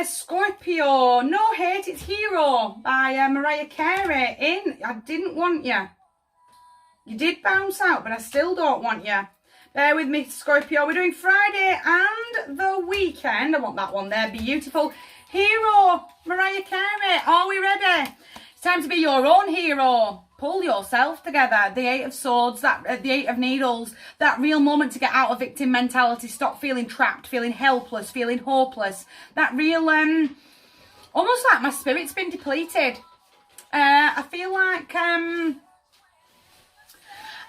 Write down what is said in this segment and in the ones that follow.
Scorpio. No hate, it's Hero by Mariah Carey. I didn't want you. You did bounce out, but I still don't want you. Bear with me, Scorpio. We're doing Friday and the weekend. I want that one there. Beautiful. Hero, Mariah Carey. Are we ready? It's time to be your own hero. Pull yourself together. The Eight of Swords, the Eight of Needles, that real moment to get out of victim mentality, stop feeling trapped, feeling helpless, feeling hopeless. That real, almost like my spirit's been depleted. I feel like,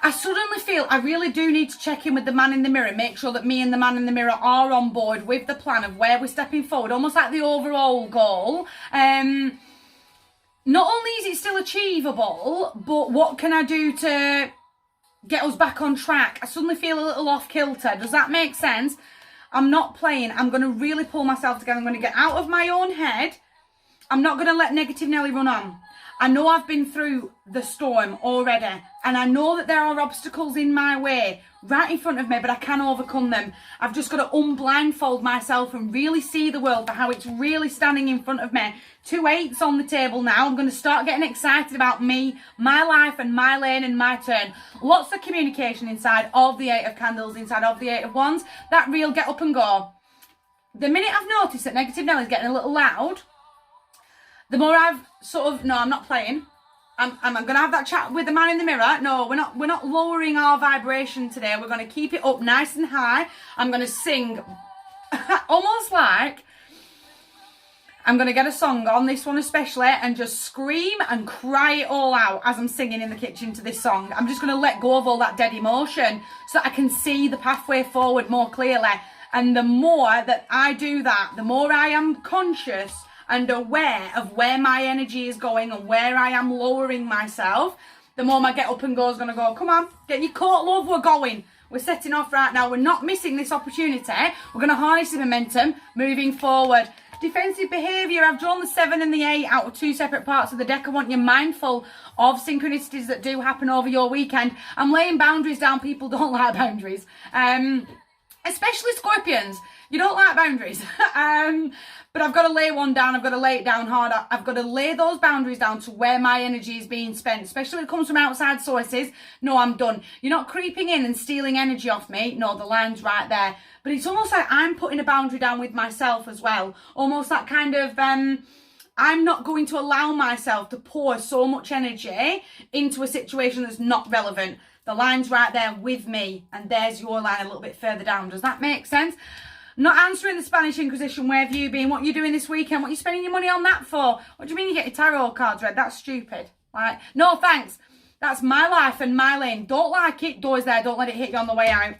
I suddenly feel I really do need to check in with the man in the mirror, make sure that me and the man in the mirror are on board with the plan of where we're stepping forward, almost like the overall goal. Not only is it still achievable, but what can I do to get us back on track? I suddenly feel a little off kilter. Does that make sense? I'm not playing. I'm going to really pull myself together. I'm going to get out of my own head. I'm not going to let negative Nelly run on. I know I've been through the storm already, and I know that there are obstacles in my way right in front of me, but I can overcome them. I've just got to unblindfold myself and really see the world for how it's really standing in front of me. 2 8s on the table now. I'm going to start getting excited about me, my life and my lane and my turn. Lots of communication inside of the 8 of Candles, inside of the 8 of Wands. That real get up and go. The minute I've noticed that negative Nelly's getting a little loud, the more I've no, I'm not playing. I'm going to have that chat with the man in the mirror. No, we're not lowering our vibration today. We're going to keep it up nice and high. I'm going to sing almost like I'm going to get a song on this one especially and just scream and cry it all out as I'm singing in the kitchen to this song. I'm just going to let go of all that dead emotion so that I can see the pathway forward more clearly. And the more that I do that, the more I am conscious and aware of where my energy is going and where I am lowering myself, the more my get up and go is going to go. Come on, get your coat, love, we're going. We're setting off right now. We're not missing this opportunity. We're going to harness the momentum moving forward. Defensive behaviour, I've drawn the 7 and the 8 out of 2 separate parts of the deck. I want you mindful of synchronicities that do happen over your weekend. I'm laying boundaries down. People don't like boundaries. Especially Scorpions. You don't like boundaries. But I've got to lay one down. I've got to lay it down hard. I've got to lay those boundaries down to where my energy is being spent, especially when it comes from outside sources. No, I'm done. You're not creeping in and stealing energy off me. No, the line's right there. But it's almost like I'm putting a boundary down with myself as well. Almost that kind of, I'm not going to allow myself to pour so much energy into a situation that's not relevant. The line's right there with me, and there's your line a little bit further down. Does that make sense? Not answering the Spanish Inquisition, where have you been? What are you doing this weekend? What are you spending your money on that for? What do you mean you get your tarot cards read? That's stupid. Like, no thanks. That's my life and my lane. Don't like it, doors there. Don't let it hit you on the way out.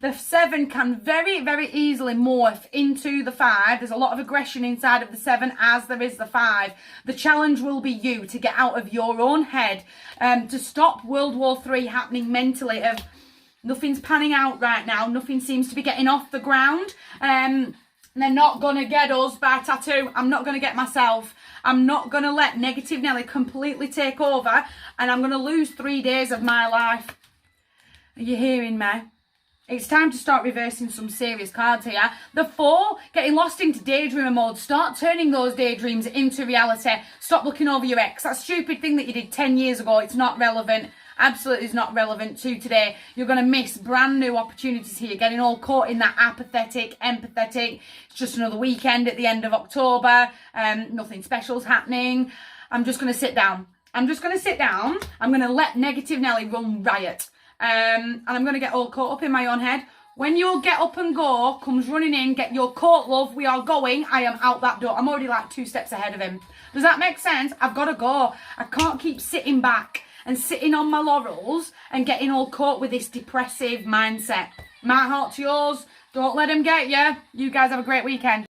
The 7 can very, very easily morph into the 5. There's a lot of aggression inside of the 7 as there is the 5. The challenge will be you to get out of your own head, to stop World War III happening mentally of nothing's panning out right now. Nothing seems to be getting off the ground. They're not going to get us by tattoo. I'm not going to get myself. I'm not going to let negative Nelly completely take over. And I'm going to lose 3 days of my life. Are you hearing me? It's time to start reversing some serious cards here. The 4, getting lost into daydreamer mode. Start turning those daydreams into reality. Stop looking over your ex. That stupid thing that you did 10 years ago, it's not relevant. Absolutely is not relevant to today. You're going to miss brand new opportunities here. Getting all caught in that apathetic, empathetic. It's just another weekend at the end of October. Nothing special's happening. I'm just going to sit down. I'm just going to sit down. I'm going to let negative Nelly run riot. And I'm going to get all caught up in my own head. When your get up and go comes running in, get your coat, love, we are going. I am out that door. I'm already like 2 steps ahead of him. Does that make sense? I've got to go. I can't keep sitting back and sitting on my laurels and getting all caught with this depressive mindset. My heart to yours. Don't let them get you. You guys have a great weekend.